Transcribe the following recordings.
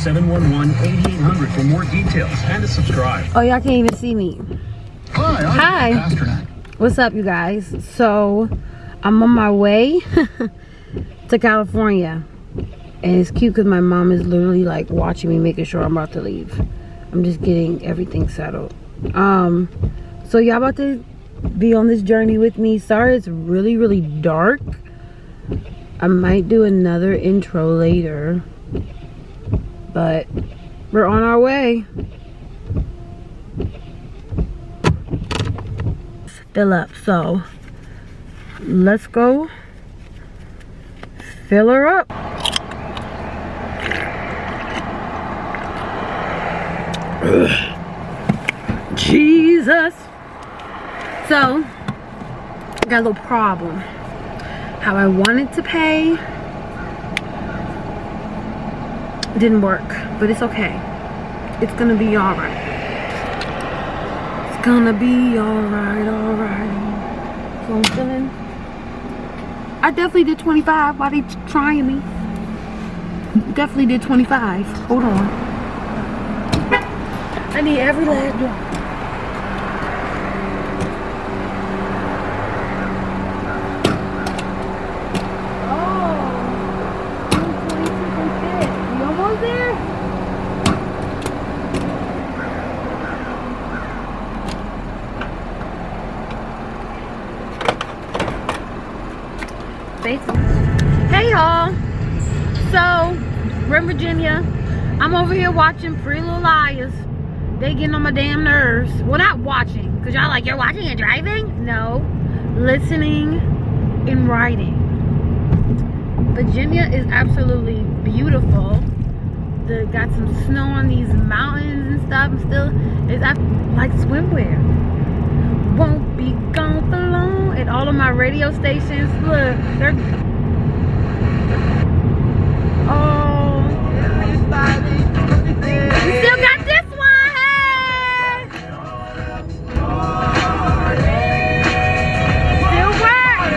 711-8800 for more details and to subscribe. Oh, y'all can't even see me. Hi, I'm Pasternak. What's up, you guys? So I'm on my way to California, and it's cute because my mom is literally like watching me, making sure I'm about to leave. I'm just getting everything settled. So y'all about to be on this journey with me. Sorry it's really dark. I might do another intro later, but we're on our way. Fill up, so let's go fill her up. Ugh. Jesus. So got a little problem. How I wanted to pay didn't work, but it's okay. It's gonna be all right. It's gonna be all right. So I'm feeling. I definitely did 25 while they trying me. Definitely did 25. Hold on. I need every last drop. Hey y'all, so we're in Virginia. I'm over here watching Pretty Little Liars. They getting on my damn nerves. Well, not watching, because y'all like, you're watching and driving? No, listening and writing. Virginia is absolutely beautiful. They got some snow on these mountains and stuff, and still it's like swimwear. Won't be gone for long. At all of my radio stations, look, they're we still got this one. Hey, still work.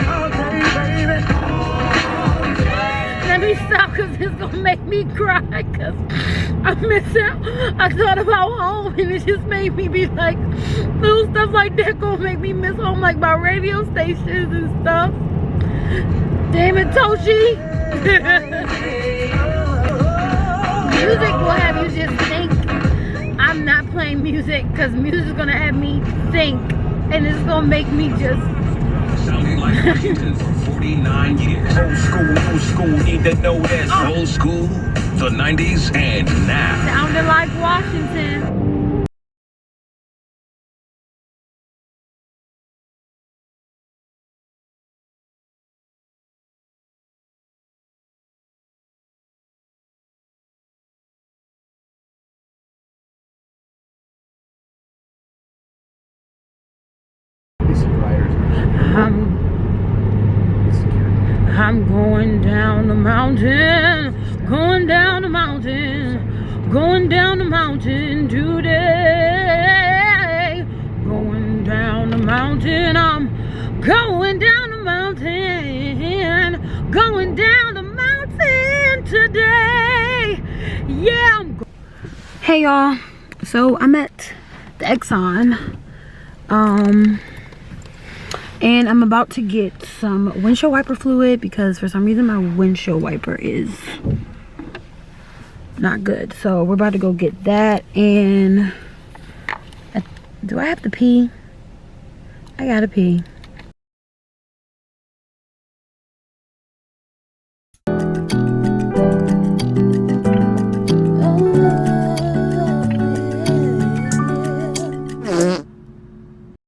Let me stop, because it's gonna make me cry, because I miss out. I thought about home, and it just made me be like, little stuff like that gonna make me miss home, like my radio stations and stuff. Damn it, Toshi. Music will have you just think. I'm not playing music, because music is gonna have me think, and it's gonna make me just sounding like Washington for 49 years. Old school, need to know this. Old school, the 90s, and now. Sounded like Washington. I'm going down the mountain, going down the mountain, going down the mountain today. Going down the mountain, I'm going down the mountain, going down the mountain today. Yeah, hey y'all, so I'm at the Exxon. And I'm about to get some windshield wiper fluid, because for some reason my windshield wiper is not good. So we're about to go get that. And do I have to pee? I gotta pee.